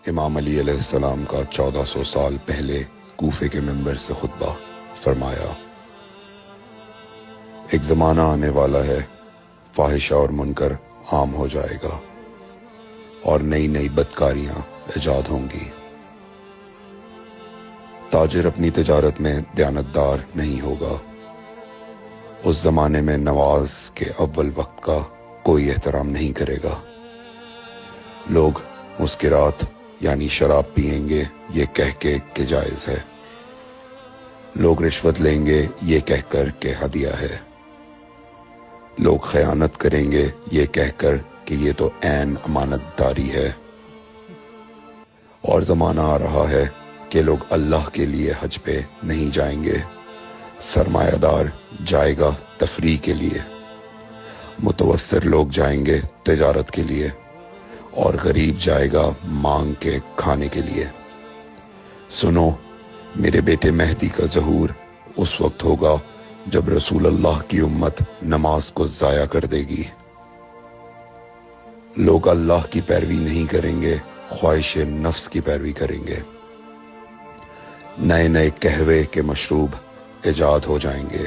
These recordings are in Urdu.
امام علی علیہ السلام کا 1400 سال پہلے کوفے کے منبر سے خطبہ فرمایا، ایک زمانہ آنے والا ہے، فاحشہ اور منکر عام ہو جائے گا اور نئی نئی بدکاریاں ایجاد ہوں گی۔ تاجر اپنی تجارت میں دیانتدار نہیں ہوگا۔ اس زمانے میں نماز کے اول وقت کا کوئی احترام نہیں کرے گا۔ لوگ مسکرات یعنی شراب پئیں گے یہ کہہ کے کہ جائز ہے۔ لوگ رشوت لیں گے یہ کہہ کر کہ ہدیہ ہے۔ لوگ خیانت کریں گے یہ کہہ کر کہ یہ تو عین امانت داری ہے۔ اور زمانہ آ رہا ہے کہ لوگ اللہ کے لیے حج پہ نہیں جائیں گے، سرمایہ دار جائے گا تفریح کے لیے، متوسر لوگ جائیں گے تجارت کے لیے، اور غریب جائے گا مانگ کے کھانے کے لیے۔ سنو، میرے بیٹے مہدی کا ظہور اس وقت ہوگا جب رسول اللہ کی امت نماز کو ضائع کر دے گی۔ لوگ اللہ کی پیروی نہیں کریں گے، خواہش نفس کی پیروی کریں گے۔ نئے نئے قہوے کے مشروب ایجاد ہو جائیں گے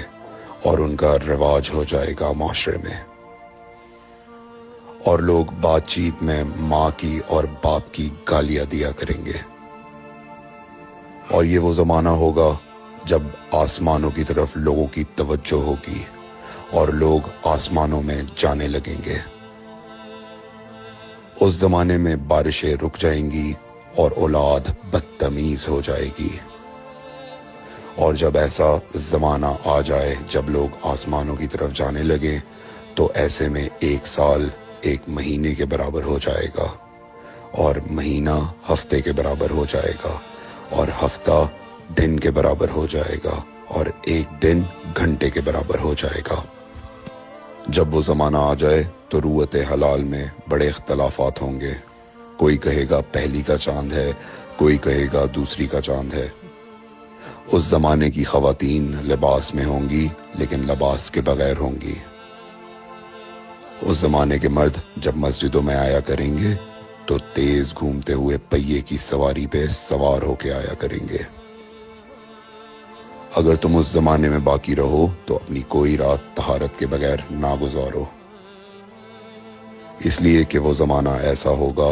اور ان کا رواج ہو جائے گا معاشرے میں، اور لوگ بات چیت میں ماں کی اور باپ کی گالیاں دیا کریں گے۔ اور یہ وہ زمانہ ہوگا جب آسمانوں کی طرف لوگوں کی توجہ ہوگی اور لوگ آسمانوں میں جانے لگیں گے۔ اس زمانے میں بارشیں رک جائیں گی اور اولاد بدتمیز ہو جائے گی۔ اور جب ایسا زمانہ آ جائے جب لوگ آسمانوں کی طرف جانے لگیں تو ایسے میں ایک سال ایک مہینے کے برابر ہو جائے گا، اور مہینہ ہفتے کے برابر ہو جائے گا، اور ہفتہ دن کے برابر ہو جائے گا، اور ایک دن گھنٹے کے برابر ہو جائے گا۔ جب وہ زمانہ آ جائے تو روت حلال میں بڑے اختلافات ہوں گے۔ کوئی کہے گا پہلی کا چاند ہے، کوئی کہے گا دوسری کا چاند ہے۔ اس زمانے کی خواتین لباس میں ہوں گی لیکن لباس کے بغیر ہوں گی۔ اس زمانے کے مرد جب مسجدوں میں آیا کریں گے تو تیز گھومتے ہوئے پہیے کی سواری پہ سوار ہو کے آیا کریں گے۔ اگر تم اس زمانے میں باقی رہو تو اپنی کوئی رات طہارت کے بغیر نہ گزارو، اس لیے کہ وہ زمانہ ایسا ہوگا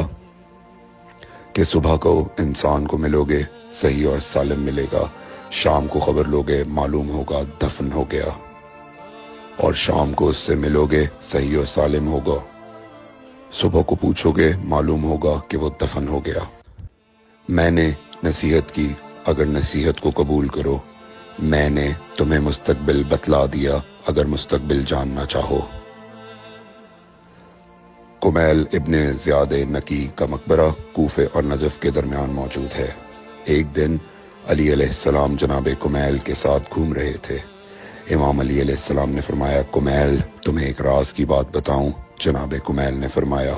کہ صبح کو انسان کو ملو گے صحیح اور سالم ملے گا، شام کو خبر لوگے معلوم ہوگا دفن ہو گیا، اور شام کو اس سے ملو گے صحیح اور سالم ہوگا، صبح کو پوچھو گے معلوم ہوگا کہ وہ دفن ہو گیا۔ میں نے نصیحت کی، اگر نصیحت کو قبول کرو، میں نے تمہیں مستقبل بتلا دیا اگر مستقبل جاننا چاہو۔ کمیل ابن زیاد نکی کا مقبرہ کوفے اور نجف کے درمیان موجود ہے۔ ایک دن علی علیہ السلام جناب کمیل کے ساتھ گھوم رہے تھے۔ امام علی علیہ السلام نے فرمایا، کمیل تمہیں ایک راز کی بات بتاؤں؟ جناب کمیل نے فرمایا،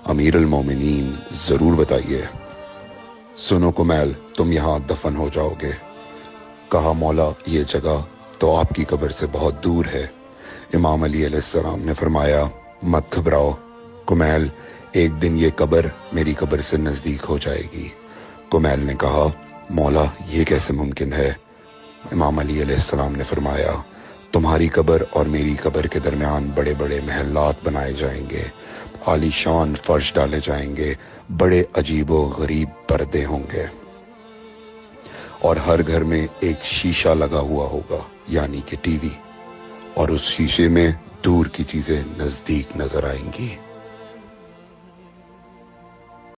امیر المومنین ضرور بتائیے۔ سنو کمیل، تم یہاں دفن ہو جاؤ گے۔ کہا، مولا یہ جگہ تو آپ کی قبر سے بہت دور ہے۔ امام علی علیہ السلام نے فرمایا، مت گھبراؤ کمیل، ایک دن یہ قبر میری قبر سے نزدیک ہو جائے گی۔ کمیل نے کہا، مولا یہ کیسے ممکن ہے؟ امام علی علیہ السلام نے فرمایا، تمہاری قبر اور میری قبر کے درمیان بڑے بڑے محلات بنائے جائیں گے، عالی شان فرش ڈالے جائیں گے، بڑے عجیب و غریب پردے ہوں گے، اور ہر گھر میں ایک شیشہ لگا ہوا ہوگا یعنی کہ ٹی وی، اور اس شیشے میں دور کی چیزیں نزدیک نظر آئیں گی۔